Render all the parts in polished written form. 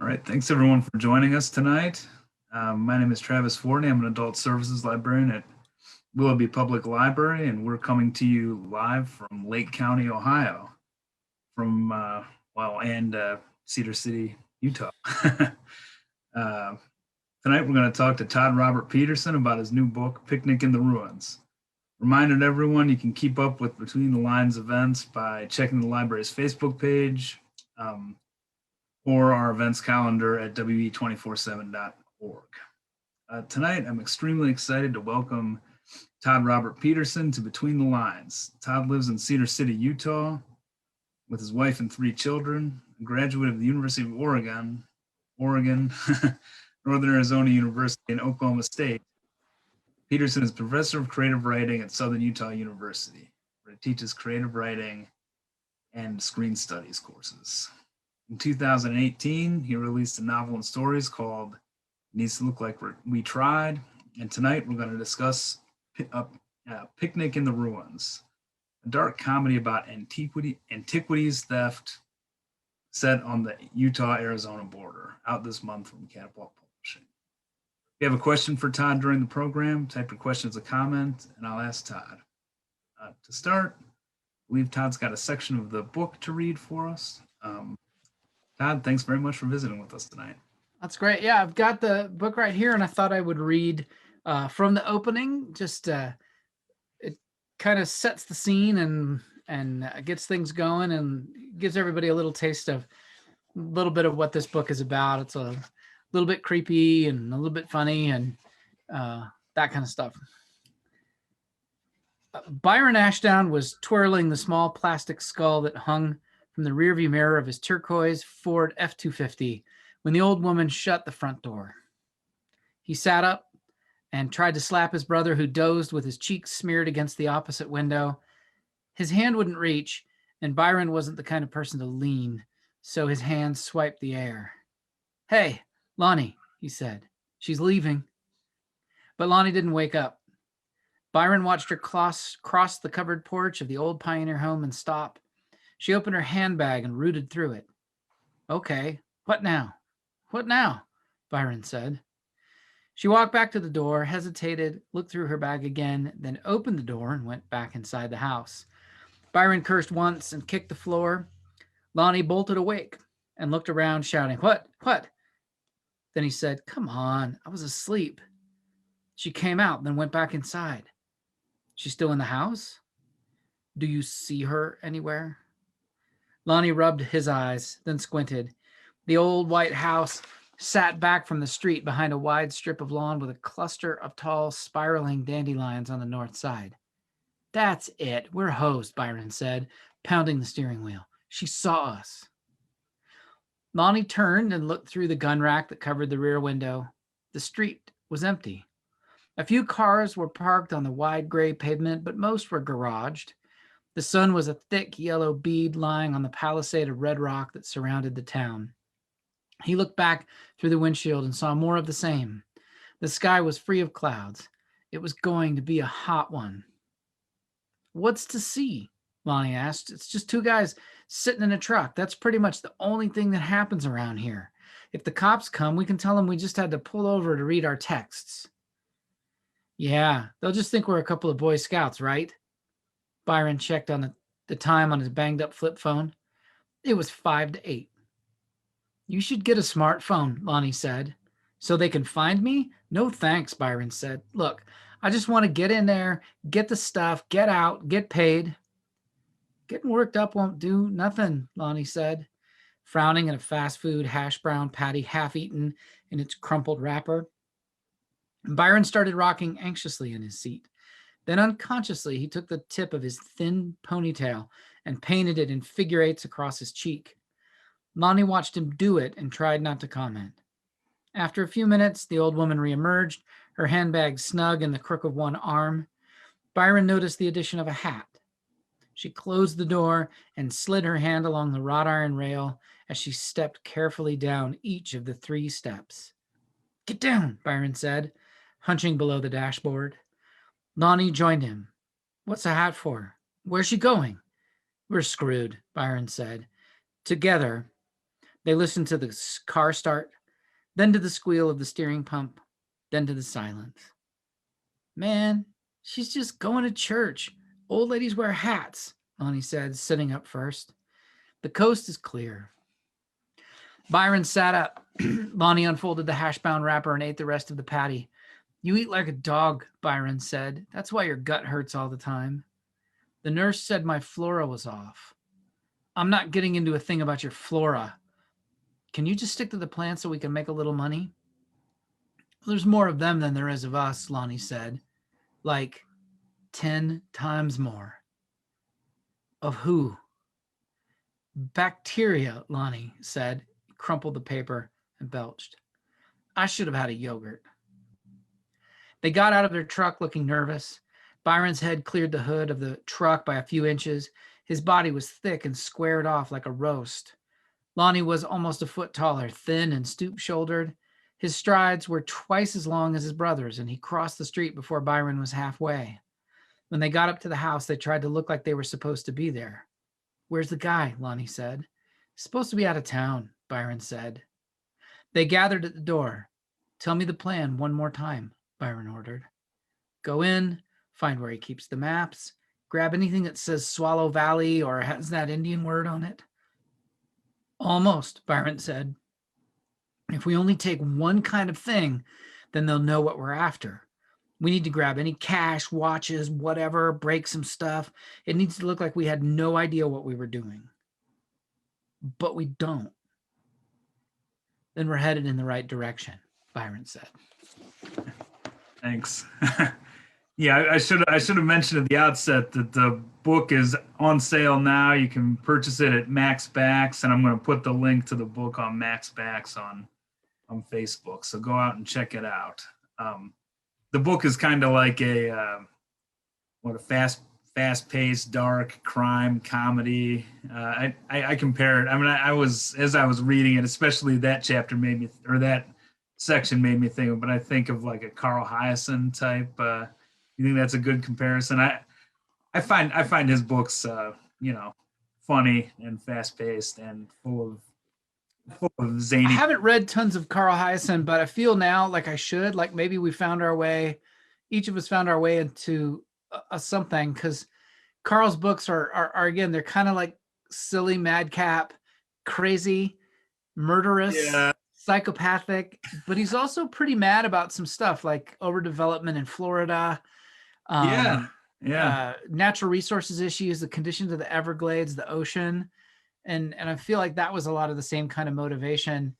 All right, thanks everyone for joining us tonight. My name is Travis Fortney. I'm an adult services librarian at Willoughby Public Library, and we're coming to you live from Lake County, Ohio, from Cedar City, Utah. Tonight we're going to talk to Todd Robert Petersen about his new book, Picnic in the Ruins. Reminded everyone you can keep up with Between the Lines events by checking the library's Facebook page, or our events calendar at we247.org. Tonight, I'm extremely excited to welcome Todd Robert Petersen to Between the Lines. Todd lives in Cedar City, Utah, with his wife and 3 children, a graduate of the University of Oregon, Northern Arizona University, and Oklahoma State. Petersen is professor of creative writing at Southern Utah University, where he teaches creative writing and screen studies courses. In 2018, he released a novel and stories called Needs to Look Like We Tried. And tonight we're going to discuss Picnic in the Ruins, a dark comedy about antiquities theft set on the Utah-Arizona border, out this month from Catapult Publishing. If you have a question for Todd during the program, type your question as a comment, and I'll ask Todd. To start, I believe Todd's got a section of the book to read for us. Todd, thanks very much for visiting with us tonight. That's great. Yeah, I've got the book right here, and I thought I would read from the opening. Just it kind of sets the scene and gets things going and gives everybody a little taste of a little bit of what this book is about. It's a little bit creepy and a little bit funny and that kind of stuff. Byron Ashdown was twirling the small plastic skull that hung from the rearview mirror of his turquoise Ford F-250 when the old woman shut the front door. He sat up and tried to slap his brother, who dozed with his cheeks smeared against the opposite window. His hand wouldn't reach, and Byron wasn't the kind of person to lean, so his hand swiped the air. "Hey, Lonnie," he said. "She's leaving." But Lonnie didn't wake up. Byron watched her cross the covered porch of the old pioneer home and stop. She opened her handbag and rooted through it. "Okay, what now? What now?" Byron said. She walked back to the door, hesitated, looked through her bag again, then opened the door and went back inside the house. Byron cursed once and kicked the floor. Lonnie bolted awake and looked around, shouting, What? Then he said, "Come on, I was asleep." She came out, then went back inside. "She's still in the house? Do you see her anywhere?" Lonnie rubbed his eyes, then squinted. The old white house sat back from the street behind a wide strip of lawn with a cluster of tall, spiraling dandelions on the north side. "That's it. We're hosed," Byron said, pounding the steering wheel. "She saw us." Lonnie turned and looked through the gun rack that covered the rear window. The street was empty. A few cars were parked on the wide gray pavement, but most were garaged. The sun was a thick yellow bead lying on the palisade of red rock that surrounded the town. He looked back through the windshield and saw more of the same. The sky was free of clouds. It was going to be a hot one. "What's to see?" Lonnie asked. "It's just 2 guys sitting in a truck. That's pretty much the only thing that happens around here. If the cops come, we can tell them we just had to pull over to read our texts." "Yeah, they'll just think we're a couple of Boy Scouts, right?" Byron checked on the time on his banged-up flip phone. It was 5 to 8. "You should get a smartphone," Lonnie said. "So they can find me?" "No thanks," Byron said. "Look, I just want to get in there, get the stuff, get out, get paid." "Getting worked up won't do nothing," Lonnie said, frowning at a fast food hash brown patty half eaten in its crumpled wrapper. Byron started rocking anxiously in his seat. Then unconsciously, he took the tip of his thin ponytail and painted it in figure eights across his cheek. Lonnie watched him do it and tried not to comment. After a few minutes, the old woman reemerged, her handbag snug in the crook of one arm. Byron noticed the addition of a hat. She closed the door and slid her hand along the wrought iron rail as she stepped carefully down each of the 3 steps. "Get down," Byron said, hunching below the dashboard. Lonnie joined him. "What's the hat for? Where's she going?" "We're screwed," Byron said. "Together. They listened to the car start, then to the squeal of the steering pump, then to the silence. Man, she's just going to church. Old ladies wear hats, Lonnie said, sitting up first. The coast is clear. Byron sat up. Lonnie unfolded the hash-bound wrapper and ate the rest of the patty. You eat like a dog, Byron said. That's why your gut hurts all the time. The nurse said my flora was off. I'm not getting into a thing about your flora. Can you just stick to the plan so we can make a little money? There's more of them than there is of us, Lonnie said. Like 10 times more. Of who? Bacteria, Lonnie said. He crumpled the paper and belched. I should have had a yogurt. They got out of their truck looking nervous. Byron's head cleared the hood of the truck by a few inches. His body was thick and squared off like a roast. Lonnie was almost a foot taller, thin and stoop-shouldered. His strides were twice as long as his brother's, and he crossed the street before Byron was halfway. When they got up to the house, they tried to look like they were supposed to be there. Where's the guy? Lonnie said. He's supposed to be out of town, Byron said. They gathered at the door. Tell me the plan one more time, Byron ordered. Go in, find where he keeps the maps, grab anything that says Swallow Valley or has that Indian word on it. Almost, Byron said. If we only take one kind of thing, then they'll know what we're after. We need to grab any cash, watches, whatever, break some stuff. It needs to look like we had no idea what we were doing. But we don't. Then we're headed in the right direction, Byron said. Thanks. Yeah, I should have mentioned at the outset that the book is on sale now. You can purchase it at Max Backs, and I'm going to put the link to the book on Max Backs on Facebook. So go out and check it out. The book is kind of like a fast-paced, dark crime comedy. I compare it. I mean, as I was reading it, especially that chapter that section made me think of, but I think of like a Carl Hiaasen type. You think that's a good comparison? I find his books, funny and fast-paced and full of zany. I haven't read tons of Carl Hiaasen, but I feel now like I should. Like maybe we found our way. Each of us found our way into something, because Carl's books are again, they're kind of like silly, madcap, crazy, murderous, psychopathic, but he's also pretty mad about some stuff like overdevelopment in Florida. Natural resources issues, the conditions of the Everglades, the ocean. And I feel like that was a lot of the same kind of motivation.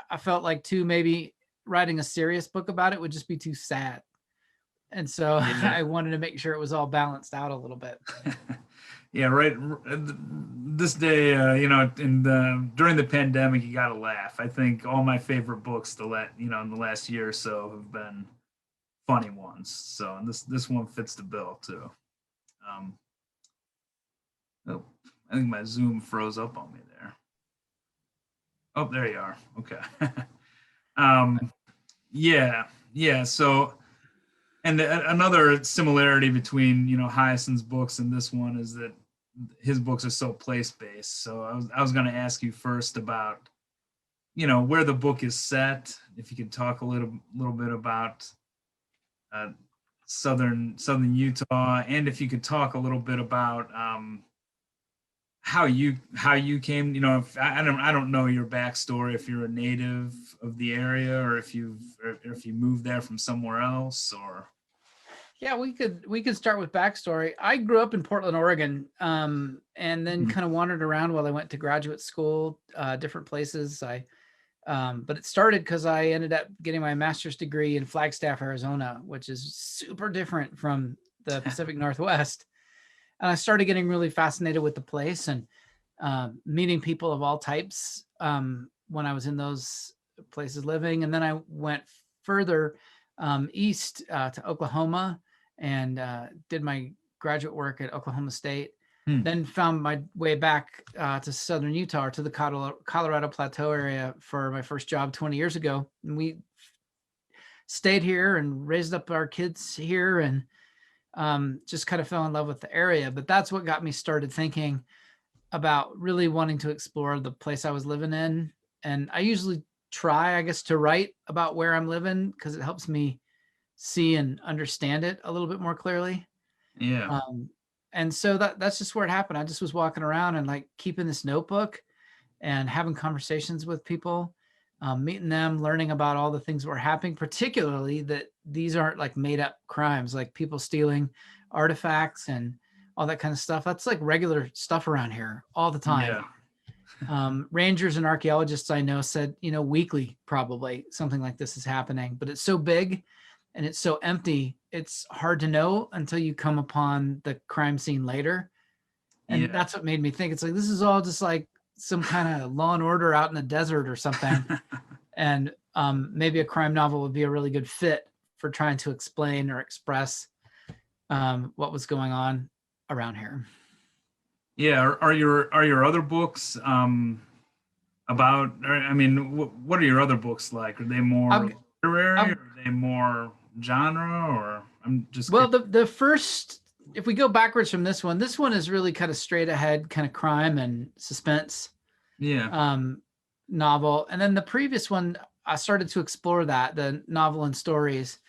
I felt like too, maybe writing a serious book about it would just be too sad. And so I wanted to make sure it was all balanced out a little bit. Yeah, right. This day, during the pandemic, you got to laugh. I think all my favorite books in the last year or so have been funny ones. So and this one fits the bill too. I think my Zoom froze up on me there. Oh, there you are. Okay. Yeah. So, and another similarity between Hiaasen's books and this one is that his books are so place-based. So I was going to ask you first about where the book is set. If you could talk a little bit about southern Utah, and if you could talk a little bit about how you came. I don't know your backstory, if you're a native of the area or if you moved there from somewhere else, or. Yeah, we could start with backstory. I grew up in Portland, Oregon, and then kind of wandered around while I went to graduate school, different places. But it started because I ended up getting my master's degree in Flagstaff, Arizona, which is super different from the Pacific Northwest. And I started getting really fascinated with the place and meeting people of all types when I was in those places living. And then I went further east to Oklahoma and did my graduate work at Oklahoma State. Then found my way back to southern Utah, or to the Colorado Plateau area for my first job 20 years ago. And we stayed here and raised up our kids here, and just kind of fell in love with the area. But that's what got me started thinking, about really wanting to explore the place I was living in. And I usually try, I guess, to write about where I'm living because it helps me see and understand it a little bit more clearly. Yeah. And so that's just where it happened. I just was walking around and like keeping this notebook and having conversations with people, meeting them, learning about all the things that were happening, particularly that these aren't like made up crimes, like people stealing artifacts and all that kind of stuff. That's like regular stuff around here all the time. Yeah. Rangers and archaeologists I know said, weekly, probably something like this is happening, but it's so big and it's so empty. It's hard to know until you come upon the crime scene later. And Yeah. that's what made me think it's like, this is all just like some kind of Law and Order out in the desert or something. And maybe a crime novel would be a really good fit for trying to explain or express what was going on around here. Yeah. Are your other books about? I mean, what are your other books like? Are they more literary? Or are they more genre? Or I'm just well, the first, if we go backwards from this one is really kind of straight ahead, kind of crime and suspense. Yeah. Novel. And then the previous one, I started to explore the novel and stories,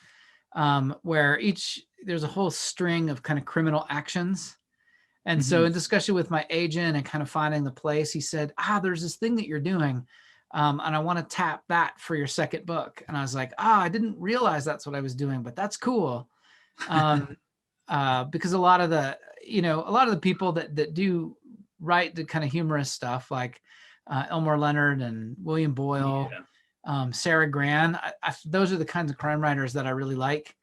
where there's a whole string of kind of criminal actions. And so in discussion with my agent and kind of finding the place, he said, there's this thing that you're doing. And I want to tap that for your second book. And I was like, I didn't realize that's what I was doing, but that's cool. Because a lot of the people that do write the kind of humorous stuff, like Elmore Leonard and William Boyle, Sarah Gran, those are the kinds of crime writers that I really like,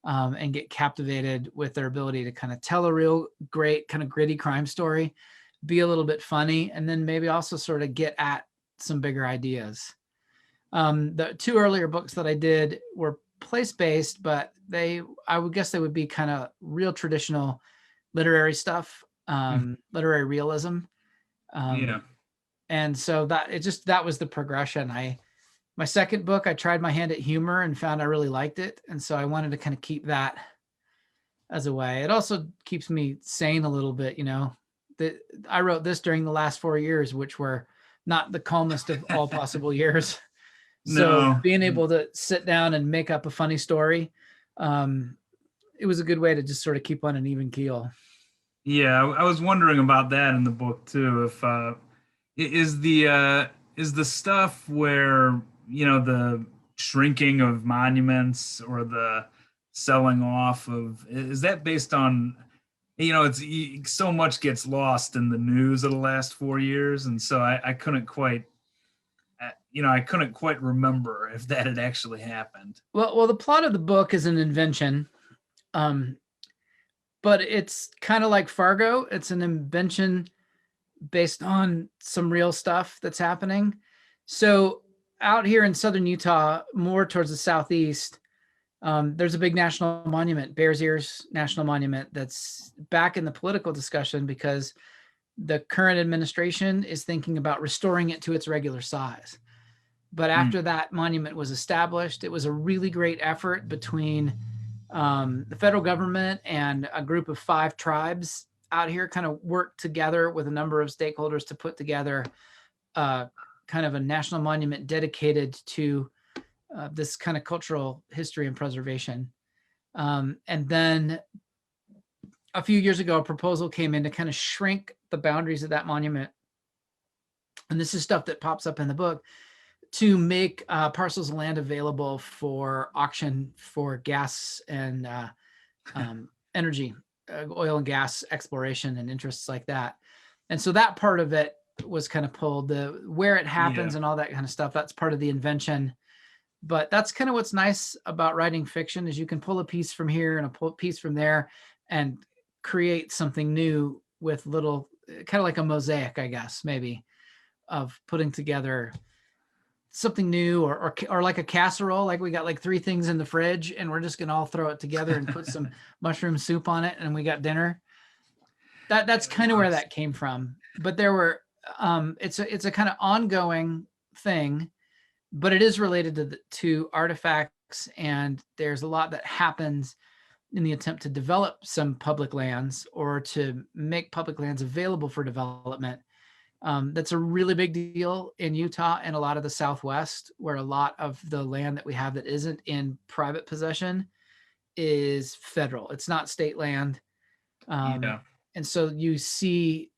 and get captivated with their ability to kind of tell a real great kind of gritty crime story, be a little bit funny, and then maybe also sort of get at some bigger ideas. The two earlier books that I did were place-based, but I would guess they would be kind of real traditional literary stuff, literary realism. And so that was the progression. My second book, I tried my hand at humor and found I really liked it. And so I wanted to kind of keep that as a way. It also keeps me sane a little bit, that I wrote this during the last 4 years, which were not the calmest of all possible years. So being able to sit down and make up a funny story, it was a good way to just sort of keep on an even keel. Yeah, I was wondering about that in the book too. If is the stuff where the shrinking of monuments or the selling off of, is that based on, it's so much gets lost in the news of the last 4 years, and so I couldn't quite remember if that had actually happened. Well, the plot of the book is an invention, but it's kind of like Fargo. It's an invention based on some real stuff that's happening. So out here in southern Utah, more towards the southeast, there's a big national monument, Bears Ears National Monument, that's back in the political discussion because the current administration is thinking about restoring it to its regular size. But after that monument was established, it was a really great effort between the federal government and a group of 5 tribes out here, kind of worked together with a number of stakeholders to put together kind of a national monument dedicated to this kind of cultural history and preservation. And then a few years ago, a proposal came in to kind of shrink the boundaries of that monument. And this is stuff that pops up in the book, to make parcels of land available for auction for gas and energy, oil and gas exploration and interests like that. And so that part of it was kind of pulled, where it happens and all that kind of stuff. That's part of the invention. But that's kind of what's nice about writing fiction, is you can pull a piece from here and a piece from there and create something new with little, kind of like a mosaic, I guess, maybe, of putting together something new, or like a casserole, like we got like 3 things in the fridge and we're just gonna all throw it together and put some mushroom soup on it and we got dinner. That's kind of where that came from. But there were it's a kind of ongoing thing, but it is related to artifacts, and there's a lot that happens in the attempt to develop some public lands or to make public lands available for development. That's a really big deal in Utah and a lot of the Southwest, where a lot of the land that we have that isn't in private possession is federal. It's not state land. Yeah. And so you see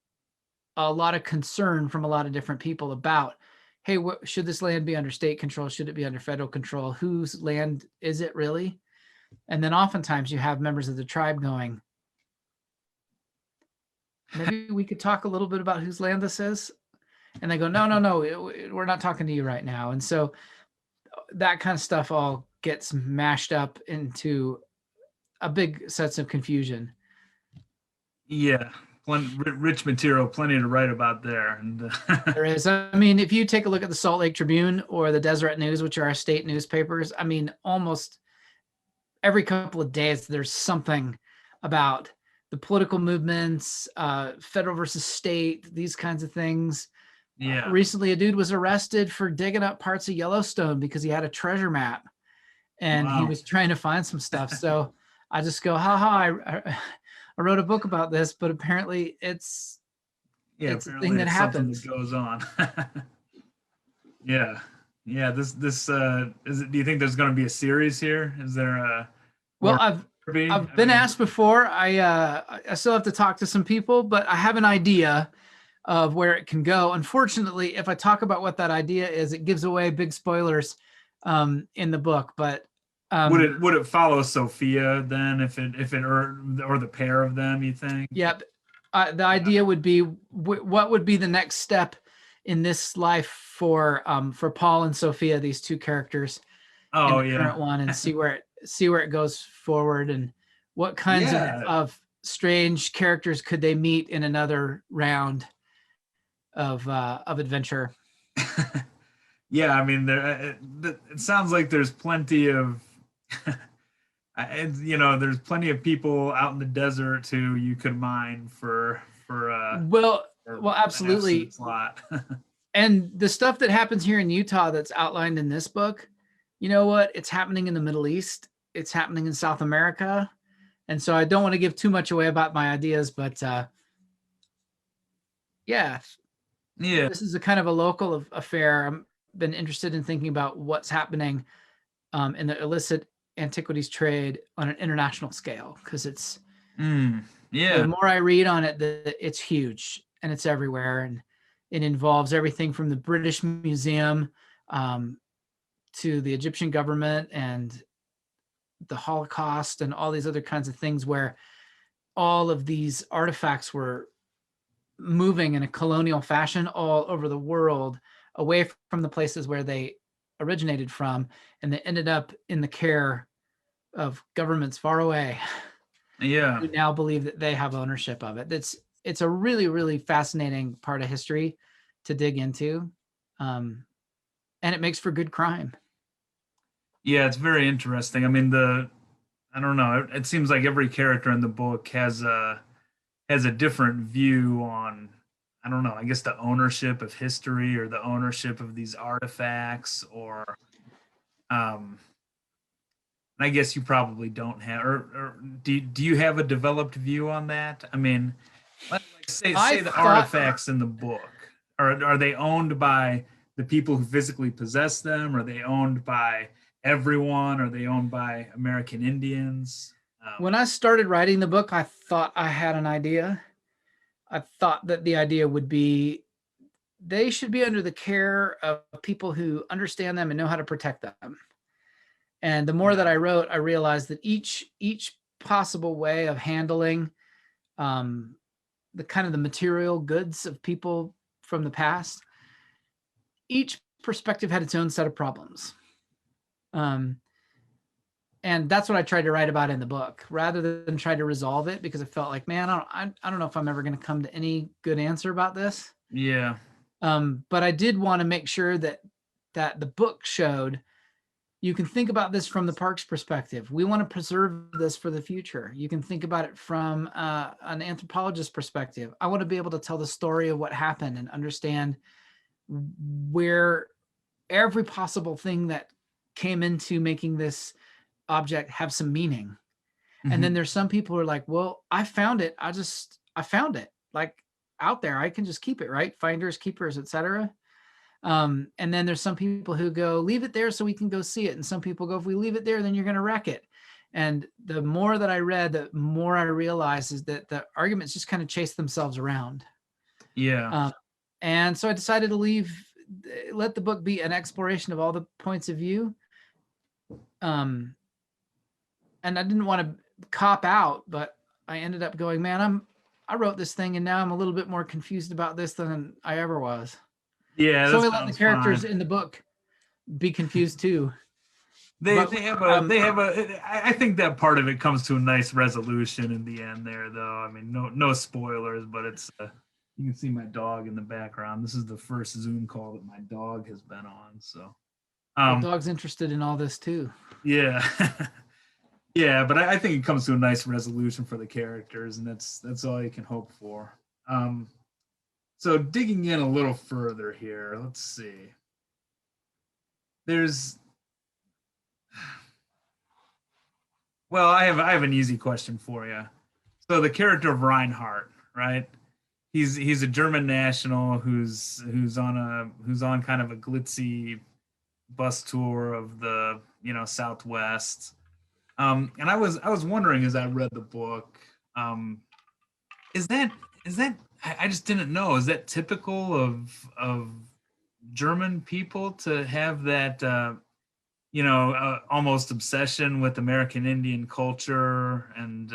a lot of concern from a lot of different people about, hey, should this land be under state control? Should it be under federal control? Whose land is it really? And then oftentimes you have members of the tribe going, maybe we could talk a little bit about whose land this is. And they go, no, we're not talking to you right now. And so that kind of stuff all gets mashed up into a big sense of confusion. Yeah. Rich material, plenty to write about there. And There is. I mean, if you take a look at the Salt Lake Tribune or the Deseret News, which are our state newspapers, I mean, almost every couple of days, there's something about the political movements, federal versus state, these kinds of things. yeah. Recently, a dude was arrested for digging up parts of Yellowstone because he had a treasure map and he Wow. was trying to find some stuff. So I just go, I wrote a book about this, but apparently it's a thing that happens. That goes on. Yeah. This is it. Do you think there's going to be a series here? Is there a? Well, I've been asked before. I still have to talk to some people, but I have an idea of where it can go. Unfortunately, if I talk about what that idea is, it gives away big spoilers in the book. But would it follow Sophia then, if it or the pair of them? You think? Yeah, the idea would be what would be the next step in this life for Paul and Sophia, these two characters. Oh, in the current one, and see where it goes forward, and what kinds of strange characters could they meet in another round of adventure. Yeah, I mean, it sounds like there's plenty of, there's plenty of people out in the desert who you could mine for. Well, absolutely. And the stuff that happens here in Utah that's outlined in this book, you know what? It's happening in the Middle East. It's happening in South America. And so I don't want to give too much away about my ideas, but yeah. This is a kind of a local affair. I've been interested in thinking about what's happening in the illicit antiquities trade on an international scale, because it's the more I read on it, it's huge and it's everywhere, and it involves everything from the British Museum to the Egyptian government and the Holocaust and all these other kinds of things, where all of these artifacts were moving in a colonial fashion all over the world, away from the places where they originated from, and they ended up in the care of governments far away. Yeah. Who now believe that they have ownership of it. It's a really, really fascinating part of history to dig into. And it makes for good crime. Yeah, it's very interesting. I mean, I don't know. It seems like every character in the book has a different view on, I don't know, I guess the ownership of history or the ownership of these artifacts, or I guess you probably don't have, or do you have a developed view on that? I mean, say the artifacts in the book, are they owned by the people who physically possess them? Are they owned by everyone? Are they owned by American Indians? When I started writing the book, I thought I had an idea. I thought that the idea would be they should be under the care of people who understand them and know how to protect them. And the more that I wrote, I realized that each possible way of handling the kind of the material goods of people from the past, each perspective had its own set of problems. And that's what I tried to write about in the book, rather than try to resolve it, because I felt like, man, I don't know if I'm ever going to come to any good answer about this. Yeah. But I did want to make sure that the book showed you can think about this from the park's perspective. We want to preserve this for the future. You can think about it from an anthropologist's perspective. I want to be able to tell the story of what happened and understand where every possible thing that came into making this object have some meaning. And then Mhm. there's some people who are like, well, I found it. I found it like out there. I can just keep it, right? Finders, keepers, etc. And then there's some people who go, leave it there so we can go see it. And some people go, if we leave it there, then you're going to wreck it. And the more that I read, the more I realized is that the arguments just kind of chase themselves around. Yeah. And so I decided to let the book be an exploration of all the points of view. And I didn't want to cop out, but I ended up going, man, I wrote this thing and now I'm a little bit more confused about this than I ever was. Yeah, So that I let the sounds characters fine. in the book be confused too. They But they have a they have a. I think that part of it comes to a nice resolution in the end there, though. I mean, no spoilers, but it's you can see my dog in the background. This is the first Zoom call that my dog has been on. So, well, um, dog's interested in all this too. yeah, yeah, but I think it comes to a nice resolution for the characters, and that's all you can hope for. Um, so digging in a little further here, let's see. There's Well, I have an easy question for you. So the character of Reinhardt, right? He's a German national who's on kind of a glitzy bus tour of the Southwest. And I was wondering as I read the book, um, is that I just didn't know. Is that typical of German people to have that almost obsession with American Indian culture and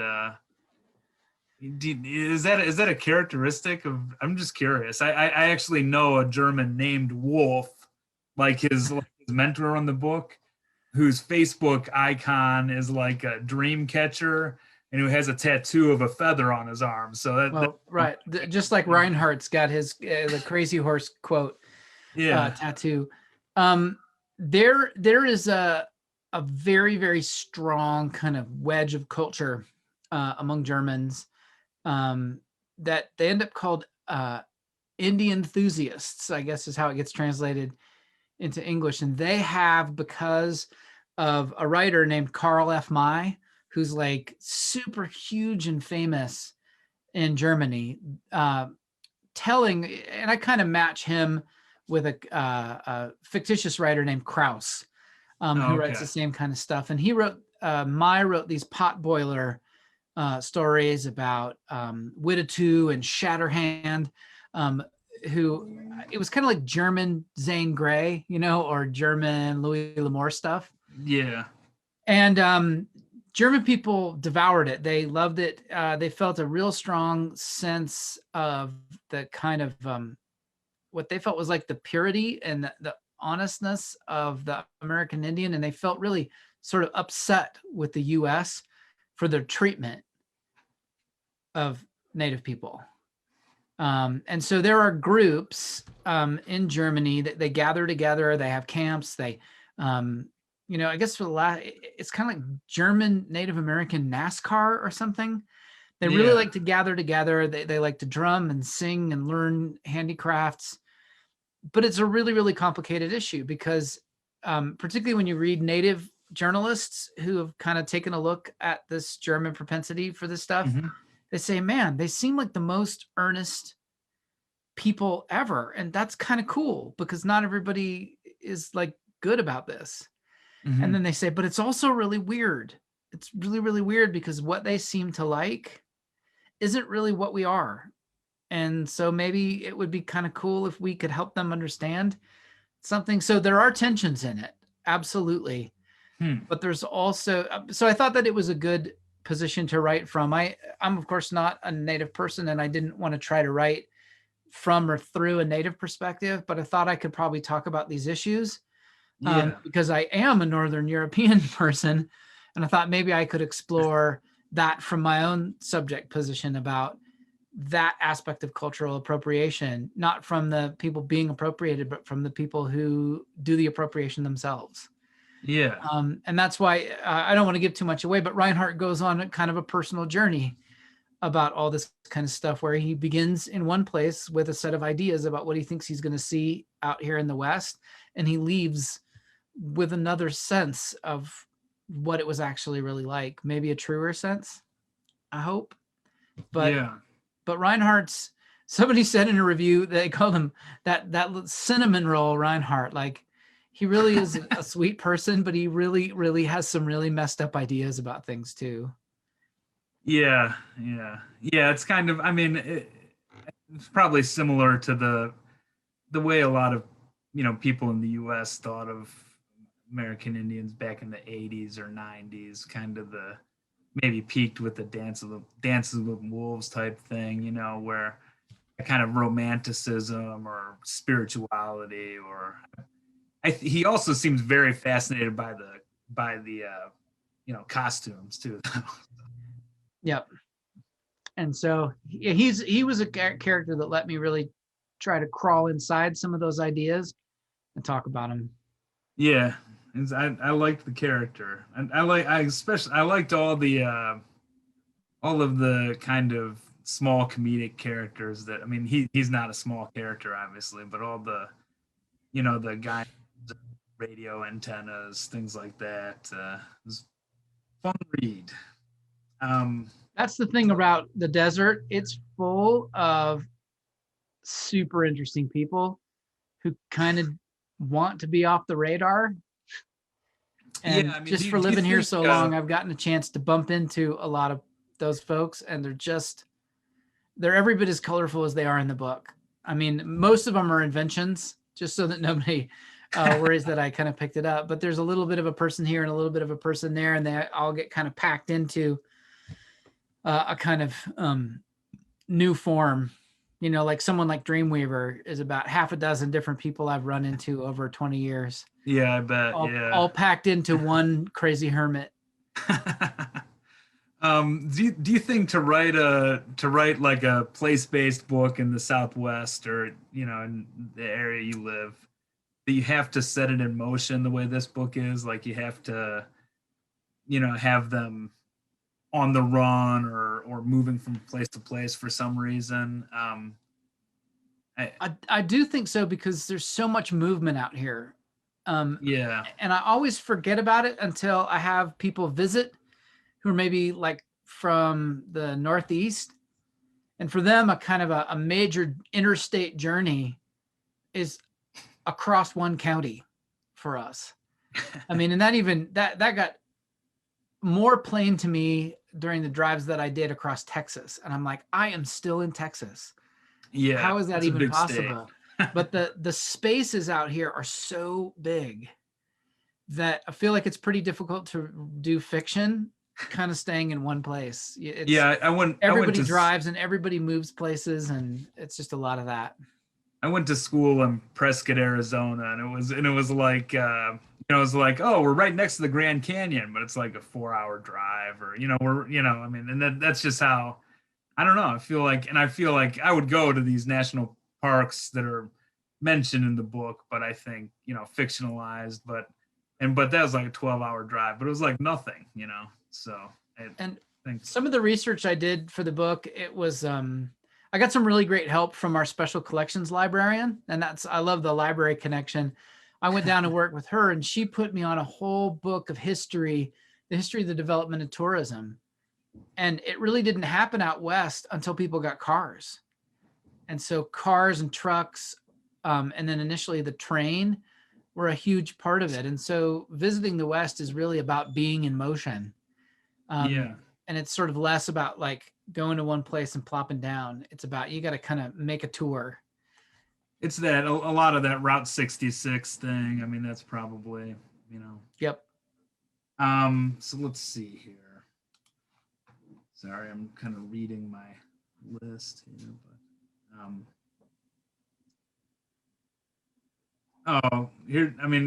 is that a characteristic of? I'm just curious. I actually know a German named Wolf, like his mentor on the book, whose Facebook icon is like a dream catcher and who has a tattoo of a feather on his arm. So that Well, right. Just like Reinhardt's got his the crazy horse quote yeah. tattoo. Um, there is a very, very strong kind of wedge of culture among Germans that they end up called Indian enthusiasts, I guess is how it gets translated into English. And they have, because of a writer named Karl F. May, who's like super huge and famous in Germany, telling, and I kind of match him with a fictitious writer named Krauss, Oh, who writes okay. the same kind of stuff. And May wrote these potboiler stories about Widow and Shatterhand, who it was kind of like German Zane Grey, or German Louis L'Amour stuff. Yeah. And German people devoured it. They loved it. They felt a real strong sense of the kind of what they felt was like the purity and the honestness of the American Indian. And they felt really sort of upset with the US for their treatment of Native people. And so there are groups in Germany that they gather together. They have camps. They, I guess it's kind of like German Native American NASCAR or something. They really Yeah. like to gather together. They like to drum and sing and learn handicrafts. But it's a really, really complicated issue because particularly when you read Native journalists who have kind of taken a look at this German propensity for this stuff, Hmm. they say, man, they seem like the most earnest people ever. And that's kind of cool because not everybody is like good about this. And Hmm. then they say, but it's also really weird. It's really, really weird because what they seem to like isn't really what we are. And so maybe it would be kind of cool if we could help them understand something. So there are tensions in it. Absolutely. Hmm. But there's also, so I thought that it was a good position to write from. I'm of course not a Native person and I didn't want to try to write from or through a Native perspective, but I thought I could probably talk about these issues Yeah. because I am a Northern European person. And I thought maybe I could explore that from my own subject position about that aspect of cultural appropriation, not from the people being appropriated, but from the people who do the appropriation themselves. Yeah. And that's why I don't want to give too much away, but Reinhardt goes on kind of a personal journey about all this kind of stuff where he begins in one place with a set of ideas about what he thinks he's going to see out here in the West. And he leaves with another sense of what it was actually really like. Maybe a truer sense, I hope. But Yeah. but Reinhardt's, somebody said in a review, they called him that cinnamon roll Reinhardt. Like, he really is a sweet person, but he really, really has some really messed up ideas about things too. Yeah, yeah. It's kind of, I mean, it's probably similar to the way a lot of people in the U.S. thought of American Indians back in the 80s or 90s, kind of the maybe peaked with the Dances with Wolves type thing, where a kind of romanticism or spirituality, or he also seems very fascinated by the costumes too. Yep. And so he was a character that let me really try to crawl inside some of those ideas and talk about them. Yeah, I liked the character, and I liked all of the kind of small comedic characters that, I mean, he's not a small character obviously, but all the the guy radio antennas, things like that. It was fun read. That's the thing about the desert. It's full of super interesting people who kind of want to be off the radar. And Yeah, I mean, just for do you living here think, so long, I've gotten a chance to bump into a lot of those folks, and they're every bit as colorful as they are in the book. I mean, most of them are inventions, just so that nobody worries that I kind of picked it up. But there's a little bit of a person here and a little bit of a person there, and they all get kind of packed into a kind of new form. Like someone like Dreamweaver is about half a dozen different people I've run into over 20 years. Yeah, I bet. All packed into one crazy hermit. Do you think to write like a place-based book in the Southwest, or in the area you live, that you have to set it in motion the way this book is? Like, you have to have them on the run, or moving from place to place for some reason. I do think so, because there's so much movement out here. Yeah. And I always forget about it until I have people visit who are maybe like from the Northeast. And for them, a kind of a major interstate journey is across one county for us. I mean, and that got more plain to me during the drives that I did across Texas. And I'm like, I am still in Texas. Yeah. How is that even possible? But the spaces out here are so big that I feel like it's pretty difficult to do fiction kind of staying in one place. Everybody drives and everybody moves places, and it's just a lot of that. I went to school in Prescott, Arizona, and it was like, it was like, oh, we're right next to the Grand Canyon, but it's like a 4-hour drive, or I mean, and that's just how, I don't know. I feel like I would go to these national parks that are mentioned in the book, but I think fictionalized, but that was like a 12-hour drive, but it was like nothing, So I think some of the research I did for the book, it was I got some really great help from our special collections librarian, and I love the library connection. I went down to work with her, and she put me on a whole book of history, the history of the development of tourism. And it really didn't happen out west until people got cars. And so cars and trucks, and then initially the train, were a huge part of it. And so visiting the West is really about being in motion. And it's sort of less about like going to one place and plopping down. It's about, you got to kind of make a tour. It's that a lot of that Route 66 thing. I mean, that's probably, Yep. So let's see here. Sorry, I'm kind of reading my list here, but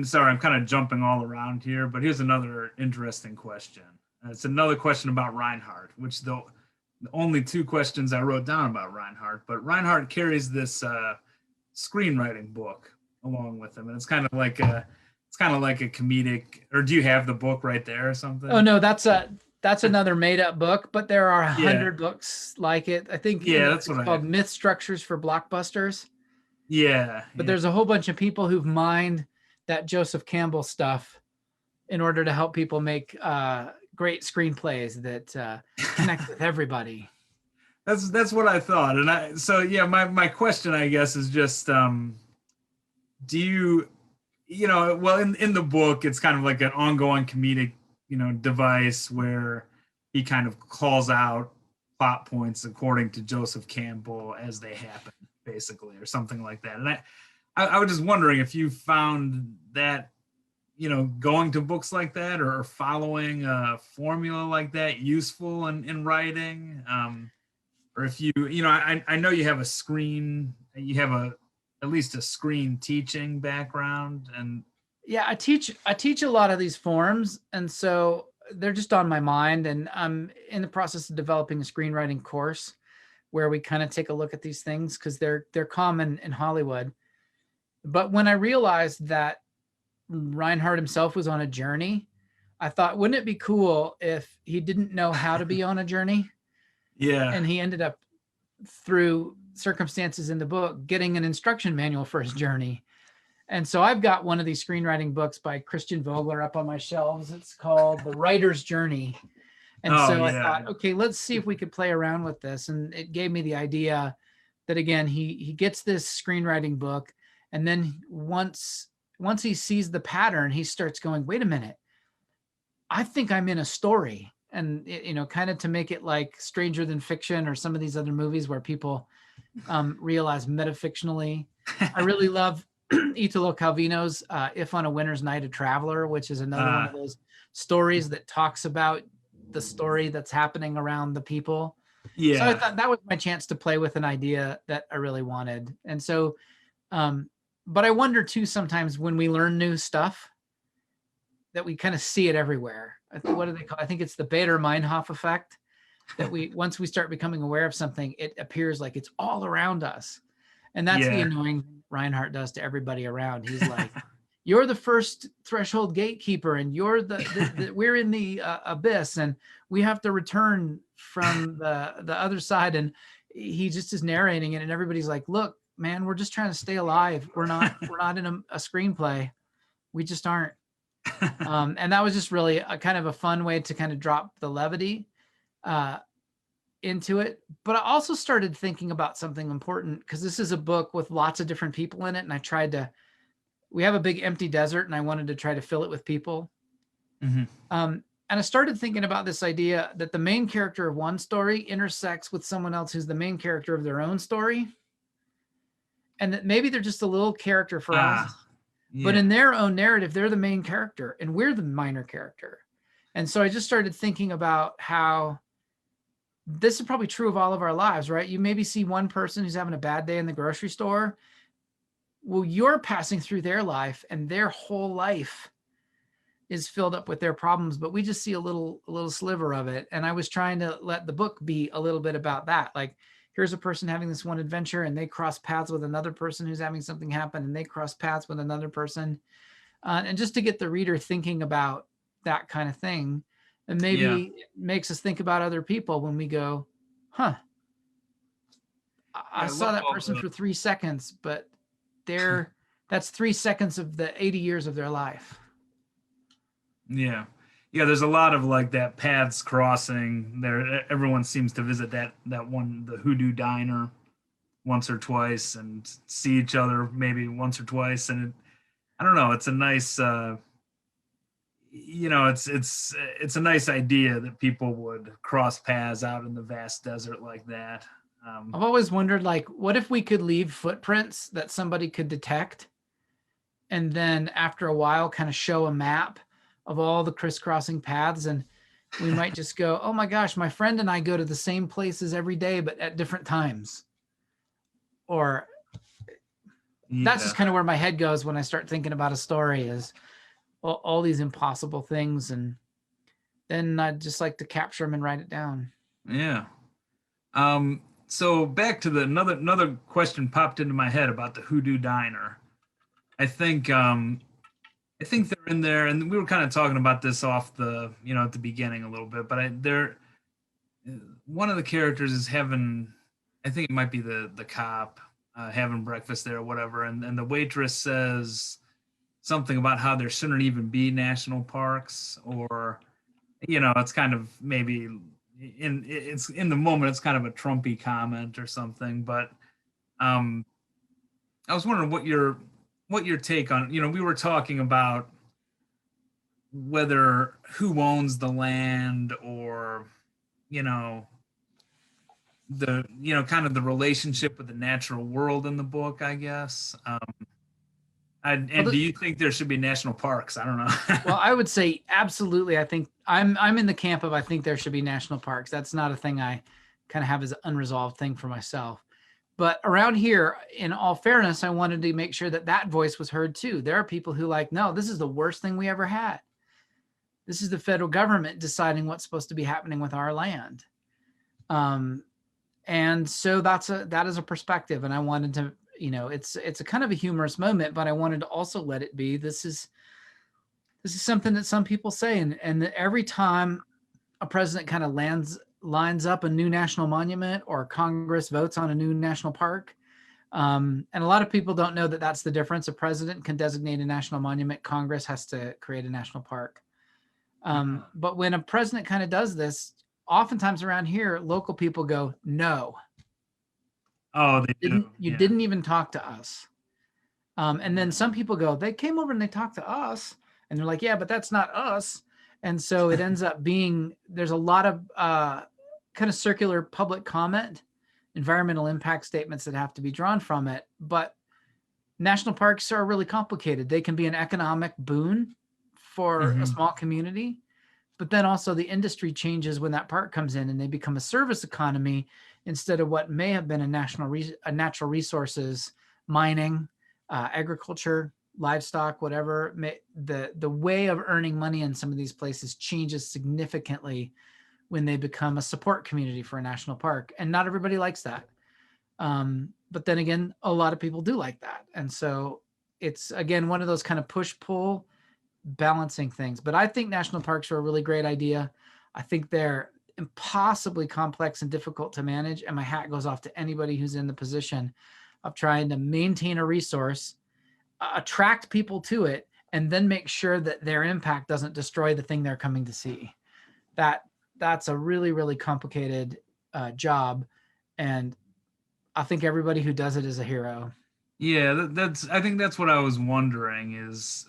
sorry, I'm kind of jumping all around here, but here's another interesting question. It's another question about Reinhardt, which the only 2 questions I wrote down about Reinhardt, but Reinhardt carries this screenwriting book along with him, and it's kind of like a comedic. Or do you have the book right there or something? Oh no, that's another made up book, but there are 100 books like it. I think that's it's called Myth Structures for Blockbusters. Yeah. But there's a whole bunch of people who've mined that Joseph Campbell stuff in order to help people make great screenplays that connect with everybody. That's what I thought. And my question, I guess, is just do you, well, in the book, it's kind of like an ongoing comedic, device where he kind of calls out plot points according to Joseph Campbell as they happen, basically, or something like that. And I was just wondering if you found that, going to books like that or following a formula like that useful in writing, or if I know you have at least a screen teaching background. And yeah, I teach a lot of these forms, and so they're just on my mind, and I'm in the process of developing a screenwriting course where we kind of take a look at these things because they're common in Hollywood. But when I realized that Reinhardt himself was on a journey, I thought, wouldn't it be cool if he didn't know how to be on a journey? Yeah. And he ended up, through circumstances in the book, getting an instruction manual for his journey. And so I've got one of these screenwriting books by Christian Vogler up on my shelves. It's called The Writer's Journey. And I thought, okay, let's see if we could play around with this. And it gave me the idea that, again, he gets this screenwriting book. And then once he sees the pattern, he starts going, wait a minute, I think I'm in a story. And, kind of to make it like Stranger Than Fiction or some of these other movies where people realize metafictionally. I really love Italo Calvino's If on a Winter's Night a Traveler, which is another one of those stories that talks about the story that's happening around the people. Yeah. So I thought that was my chance to play with an idea that I really wanted. And so, but I wonder too, sometimes when we learn new stuff, that we kind of see it everywhere. What do they call it? I think it's the Bader-Meinhof effect, that once we start becoming aware of something, it appears like it's all around us. And that's the annoying thing Reinhardt does to everybody around. He's like, you're the first threshold gatekeeper, and you're we're in the abyss, and we have to return from the other side. And he just is narrating it, and everybody's like, look, man, we're just trying to stay alive. We're not in a screenplay. We just aren't. And that was just really a kind of a fun way to kind of drop the levity into it. But I also started thinking about something important, because this is a book with lots of different people in it. And we have a big empty desert, and I wanted to try to fill it with people. Mm-hmm. And I started thinking about this idea that the main character of one story intersects with someone else who's the main character of their own story. And that maybe they're just a little character for us. Yeah. But in their own narrative, they're the main character and we're the minor character. And so I just started thinking about how this is probably true of all of our lives, right? You maybe see one person who's having a bad day in the grocery store. Well, you're passing through their life, and their whole life is filled up with their problems, but we just see a little sliver of it. And I was trying to let the book be a little bit about that. Like, here's a person having this one adventure, and they cross paths with another person who's having something happen, and they cross paths with another person. And just to get the reader thinking about that kind of thing. And maybe it makes us think about other people when we go, huh, I saw that person for 3 seconds, but that's 3 seconds of the 80 years of their life. Yeah. Yeah, there's a lot of like that paths crossing there. Everyone seems to visit that one, the Hoodoo Diner, once or twice, and see each other maybe once or twice. And I don't know, it's a nice, it's a nice idea that people would cross paths out in the vast desert like that. I've always wondered, like, what if we could leave footprints that somebody could detect, and then after a while kind of show a map of all the crisscrossing paths, and we might just go, oh my gosh, my friend and I go to the same places every day, but at different times. Or that's just kind of where my head goes when I start thinking about a story, is all these impossible things. And then I'd just like to capture them and write it down. Yeah. So back to another question popped into my head about the Hoodoo Diner. I think they're in there, and we were kind of talking about this off the, at the beginning a little bit, but one of the characters is having, I think it might be the cop, having breakfast there or whatever. And the waitress says something about how there shouldn't even be national parks, or, you know, it's kind of maybe it's in the moment, it's kind of a Trumpy comment or something. But I was wondering what your take on, you know, we were talking about whether who owns the land, or, you know, the, you know, kind of the relationship with the natural world in the book, I guess. And Well, do you think there should be national parks? I don't know. well, I would say absolutely. I think I'm in the camp of I think there should be national parks. That's not a thing I kind of have as an unresolved thing for myself. But around here, in all fairness, I wanted to make sure that that voice was heard too. There are people who like, no, this is the worst thing we ever had. This is the federal government deciding what's supposed to be happening with our land. And so that is a perspective. And I wanted to, you know, it's a kind of a humorous moment, but I wanted to also let it be. This is something that some people say, and every time a president kind of lines up a new national monument, or Congress votes on a new national park. And a lot of people don't know that that's the difference. A president can designate a national monument. Congress has to create a national park. But when a president kind of does this, oftentimes around here, local people go, no. Oh, they do. You didn't even talk to us. And then some people go, they came over and they talked to us. And they're like, yeah, but that's not us. And so it ends up being, there's a lot of kind of circular public comment, environmental impact statements that have to be drawn from it. But national parks are really complicated. They can be an economic boon for a small community, but then also the industry changes when that park comes in, and they become a service economy instead of what may have been a natural resources, mining, agriculture, livestock, whatever. The way of earning money in some of these places changes significantly when they become a support community for a national park. And not everybody likes that. But then again, a lot of people do like that. And so it's, again, one of those kind of push-pull balancing things. But I think national parks are a really great idea. I think they're impossibly complex and difficult to manage. And my hat goes off to anybody who's in the position of trying to maintain a resource, attract people to it, and then make sure that their impact doesn't destroy the thing they're coming to see. That's a really, really complicated job. And I think everybody who does it is a hero. Yeah, I think that's what I was wondering is,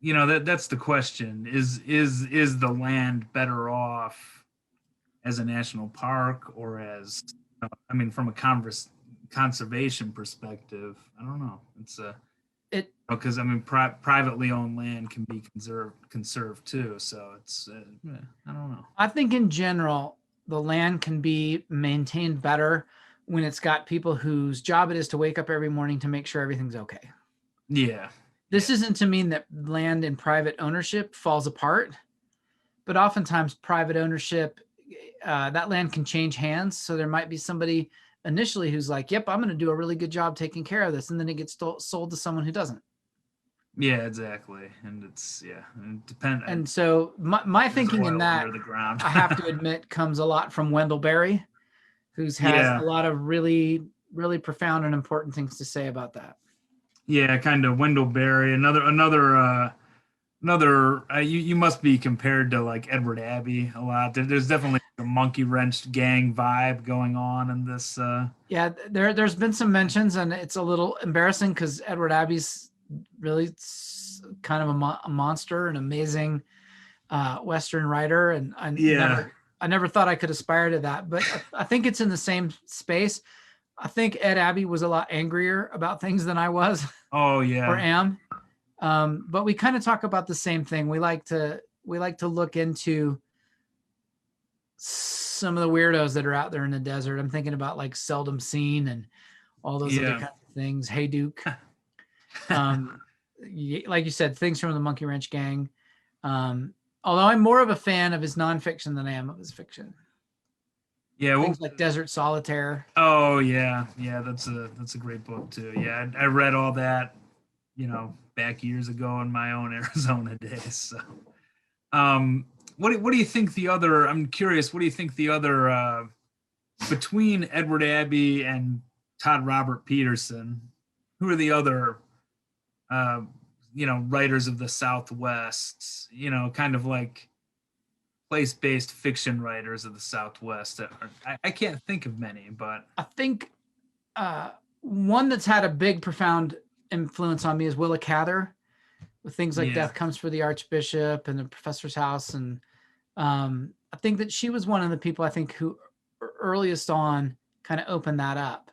you know, that's the question. Is the land better off as a national park, or as, I mean, from a conservation perspective? I don't know. It's because I mean, privately owned land can be conserved too. So it's I don't know. I think in general, the land can be maintained better when it's got people whose job it is to wake up every morning to make sure everything's okay. Yeah. This isn't to mean that land in private ownership falls apart, but oftentimes private ownership, that land can change hands. So there might be somebody initially who's like, yep, I'm going to do a really good job taking care of this. And then it gets sold to someone who doesn't. Yeah, exactly. And it's, yeah, it depends. And so my thinking in that, I have to admit, comes a lot from Wendell Berry, who's has a lot of really, really profound and important things to say about that. Yeah, kind of Wendell Berry. You must be compared to like Edward Abbey a lot. There's definitely a monkey wrenched gang vibe going on in this. Yeah, there's been some mentions, and it's a little embarrassing because Edward Abbey's really kind of a monster, an amazing Western writer, and I never thought I could aspire to that. But I think it's in the same space. I think Ed Abbey was a lot angrier about things than I was. Oh yeah, or am. But we kind of talk about the same thing. We like to look into some of the weirdos that are out there in the desert. I'm thinking about like Seldom Seen and all those other kinds of things. Hey Duke. Like you said, things from the Monkey Wrench Gang. Although I'm more of a fan of his nonfiction than I am of his fiction. Yeah, things like Desert Solitaire. Oh yeah, that's a great book too. Yeah, I read all that, you know, back years ago in my own Arizona days. So, what do you think the other? I'm curious. What do you think the other between Edward Abbey and Todd Robert Petersen? Who are the other writers of the Southwest, kind of like place-based fiction writers of the Southwest. I can't think of many, but I think one that's had a big, profound influence on me is Willa Cather, with things like yeah, Death Comes for the Archbishop and The Professor's House. And I think that she was one of the people I think who earliest on kind of opened that up.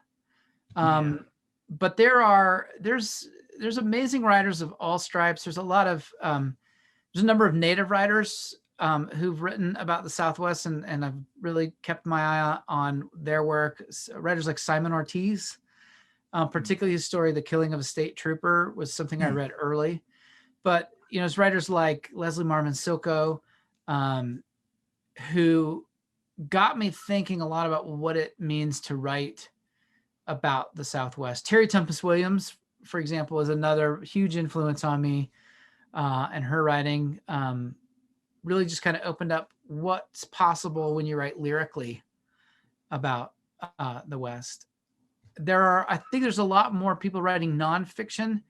But there's amazing writers of all stripes. There's a lot of there's a number of Native writers who've written about the Southwest, and I've really kept my eye on their work. Writers like Simon Ortiz, particularly his story, The Killing of a State Trooper, was something I read early. But, there's writers like Leslie Marvin Silko, who got me thinking a lot about what it means to write about the Southwest. Terry Tempest Williams, for example, is another huge influence on me, and her writing really just kind of opened up what's possible when you write lyrically about the West. I think there's a lot more people writing nonfiction